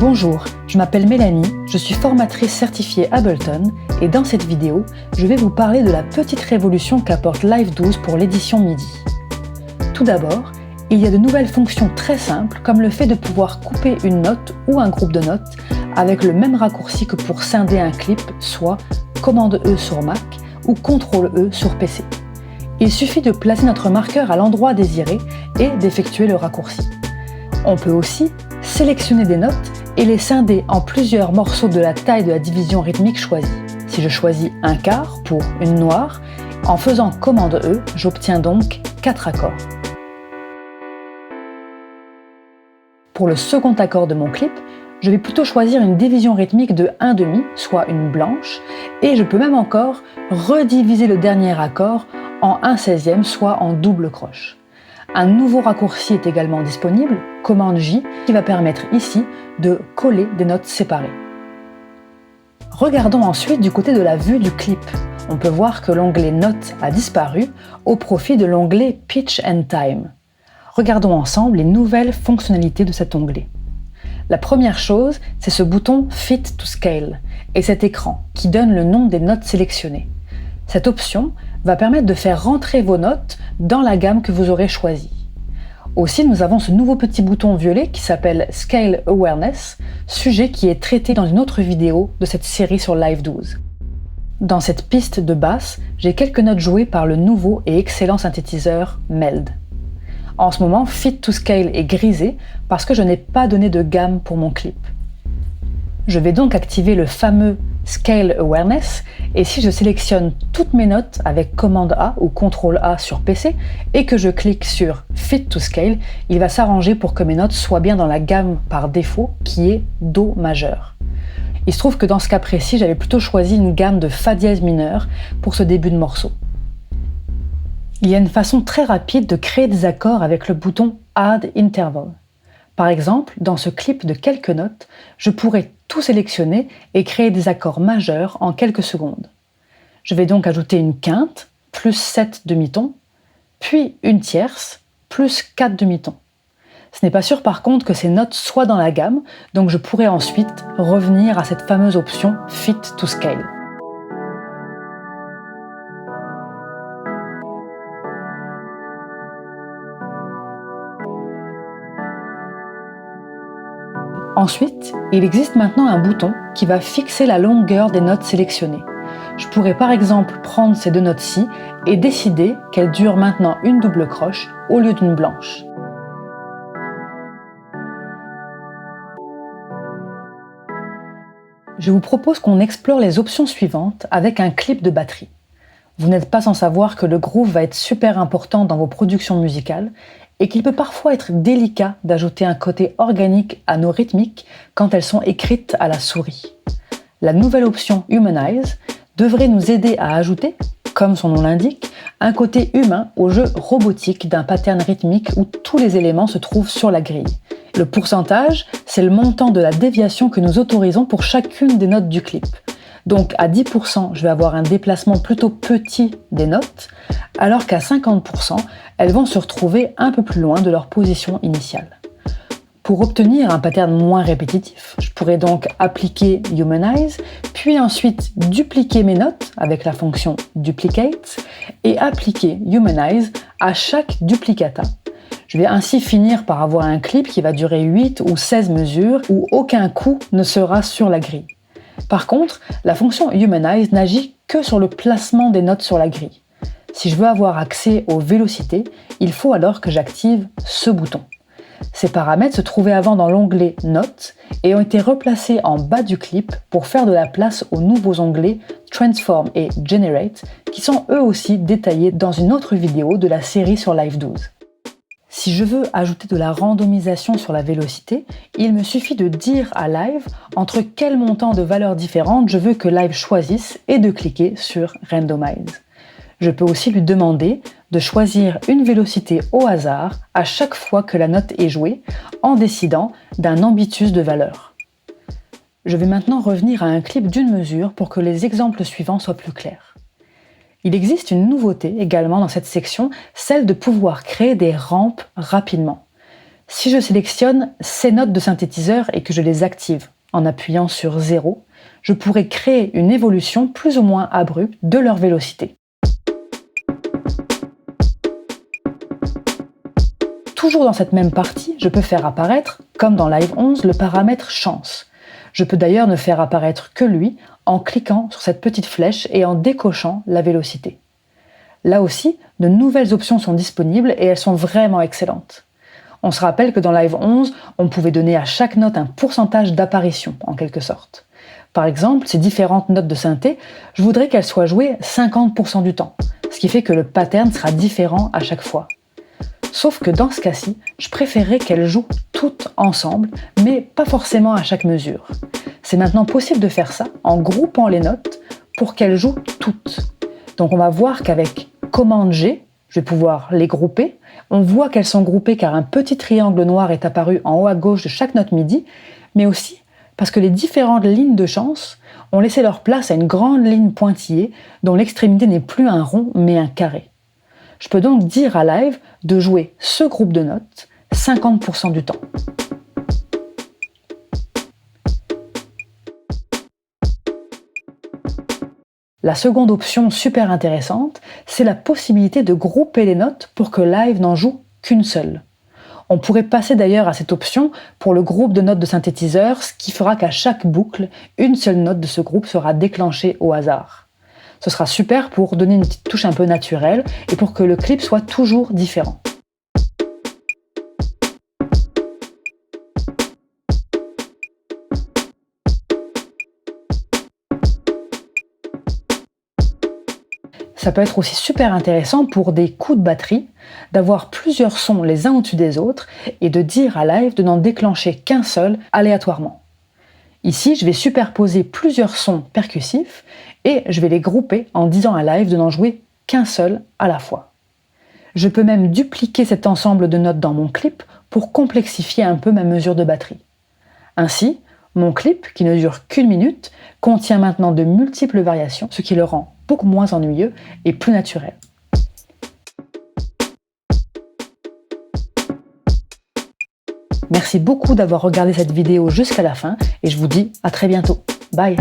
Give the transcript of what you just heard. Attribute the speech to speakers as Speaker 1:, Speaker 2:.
Speaker 1: Bonjour, je m'appelle Mélanie, je suis formatrice certifiée Ableton et dans cette vidéo, je vais vous parler de la petite révolution qu'apporte Live 12 pour l'édition MIDI. Tout d'abord, il y a de nouvelles fonctions très simples comme le fait de pouvoir couper une note ou un groupe de notes avec le même raccourci que pour scinder un clip, soit commande E sur Mac ou CTRL E sur PC. Il suffit de placer notre marqueur à l'endroit désiré et d'effectuer le raccourci. On peut aussi sélectionner des notes et les scinder en plusieurs morceaux de la taille de la division rythmique choisie. Si je choisis un quart pour une noire, en faisant commande E, j'obtiens donc 4 accords. Pour le second accord de mon clip, je vais plutôt choisir une division rythmique de 1/2, soit une blanche, et je peux même encore rediviser le dernier accord en 1/16, soit en double croche. Un nouveau raccourci est également disponible, commande J, qui va permettre ici de coller des notes séparées. Regardons ensuite du côté de la vue du clip. On peut voir que l'onglet Notes a disparu au profit de l'onglet Pitch and Time. Regardons ensemble les nouvelles fonctionnalités de cet onglet. La première chose, c'est ce bouton Fit to Scale et cet écran qui donne le nom des notes sélectionnées. Cette option va permettre de faire rentrer vos notes dans la gamme que vous aurez choisie. Aussi, nous avons ce nouveau petit bouton violet qui s'appelle Scale Awareness, sujet qui est traité dans une autre vidéo de cette série sur Live 12. Dans cette piste de basse, j'ai quelques notes jouées par le nouveau et excellent synthétiseur Meld. En ce moment, Fit to Scale est grisé parce que je n'ai pas donné de gamme pour mon clip. Je vais donc activer le fameux Scale Awareness et si je sélectionne toutes mes notes avec commande A ou CTRL A sur PC et que je clique sur Fit to Scale, il va s'arranger pour que mes notes soient bien dans la gamme par défaut qui est Do majeur. Il se trouve que dans ce cas précis, j'avais plutôt choisi une gamme de Fa dièse mineur pour ce début de morceau. Il y a une façon très rapide de créer des accords avec le bouton Add Interval. Par exemple, dans ce clip de quelques notes, je pourrais tout sélectionner et créer des accords majeurs en quelques secondes. Je vais donc ajouter une quinte, plus 7 demi-tons, puis une tierce, plus 4 demi-tons. Ce n'est pas sûr par contre que ces notes soient dans la gamme, donc je pourrais ensuite revenir à cette fameuse option Fit to Scale. Ensuite, il existe maintenant un bouton qui va fixer la longueur des notes sélectionnées. Je pourrais par exemple prendre ces deux notes-ci et décider qu'elles durent maintenant une double croche au lieu d'une blanche. Je vous propose qu'on explore les options suivantes avec un clip de batterie. Vous n'êtes pas sans savoir que le groove va être super important dans vos productions musicales et qu'il peut parfois être délicat d'ajouter un côté organique à nos rythmiques quand elles sont écrites à la souris. La nouvelle option Humanize devrait nous aider à ajouter, comme son nom l'indique, un côté humain au jeu robotique d'un pattern rythmique où tous les éléments se trouvent sur la grille. Le pourcentage, c'est le montant de la déviation que nous autorisons pour chacune des notes du clip. Donc à 10%, je vais avoir un déplacement plutôt petit des notes, alors qu'à 50%, elles vont se retrouver un peu plus loin de leur position initiale. Pour obtenir un pattern moins répétitif, je pourrais donc appliquer Humanize, puis ensuite dupliquer mes notes avec la fonction Duplicate et appliquer Humanize à chaque duplicata. Je vais ainsi finir par avoir un clip qui va durer 8 ou 16 mesures où aucun coup ne sera sur la grille. Par contre, la fonction Humanize n'agit que sur le placement des notes sur la grille. Si je veux avoir accès aux vélocités, il faut alors que j'active ce bouton. Ces paramètres se trouvaient avant dans l'onglet Notes et ont été replacés en bas du clip pour faire de la place aux nouveaux onglets Transform et Generate qui sont eux aussi détaillés dans une autre vidéo de la série sur Live 12. Si je veux ajouter de la randomisation sur la vélocité, il me suffit de dire à Live entre quel montant de valeurs différentes je veux que Live choisisse et de cliquer sur Randomize. Je peux aussi lui demander de choisir une vélocité au hasard à chaque fois que la note est jouée en décidant d'un ambitus de valeur. Je vais maintenant revenir à un clip d'une mesure pour que les exemples suivants soient plus clairs. Il existe une nouveauté également dans cette section, celle de pouvoir créer des rampes rapidement. Si je sélectionne ces notes de synthétiseur et que je les active en appuyant sur 0, je pourrais créer une évolution plus ou moins abrupte de leur vélocité. Toujours dans cette même partie, je peux faire apparaître, comme dans Live 11, le paramètre chance. Je peux d'ailleurs ne faire apparaître que lui en cliquant sur cette petite flèche et en décochant la vélocité. Là aussi, de nouvelles options sont disponibles et elles sont vraiment excellentes. On se rappelle que dans Live 11, on pouvait donner à chaque note un pourcentage d'apparition, en quelque sorte. Par exemple, ces différentes notes de synthé, je voudrais qu'elles soient jouées 50% du temps, ce qui fait que le pattern sera différent à chaque fois. Sauf que dans ce cas-ci, je préférerais qu'elles jouent toutes ensemble, mais pas forcément à chaque mesure. C'est maintenant possible de faire ça en groupant les notes pour qu'elles jouent toutes. Donc on va voir qu'avec commande G, je vais pouvoir les grouper. On voit qu'elles sont groupées car un petit triangle noir est apparu en haut à gauche de chaque note MIDI, mais aussi parce que les différentes lignes de chance ont laissé leur place à une grande ligne pointillée dont l'extrémité n'est plus un rond mais un carré. Je peux donc dire à Live de jouer ce groupe de notes 50% du temps. La seconde option super intéressante, c'est la possibilité de grouper les notes pour que Live n'en joue qu'une seule. On pourrait passer d'ailleurs à cette option pour le groupe de notes de synthétiseur, ce qui fera qu'à chaque boucle, une seule note de ce groupe sera déclenchée au hasard. Ce sera super pour donner une petite touche un peu naturelle et pour que le clip soit toujours différent. Ça peut être aussi super intéressant pour des coups de batterie, d'avoir plusieurs sons les uns au-dessus des autres et de dire à Live de n'en déclencher qu'un seul aléatoirement. Ici, je vais superposer plusieurs sons percussifs et je vais les grouper en disant à Live de n'en jouer qu'un seul à la fois. Je peux même dupliquer cet ensemble de notes dans mon clip pour complexifier un peu ma mesure de batterie. Ainsi, mon clip, qui ne dure qu'1 minute, contient maintenant de multiples variations, ce qui le rend beaucoup moins ennuyeux et plus naturel. Merci beaucoup d'avoir regardé cette vidéo jusqu'à la fin et je vous dis à très bientôt. Bye!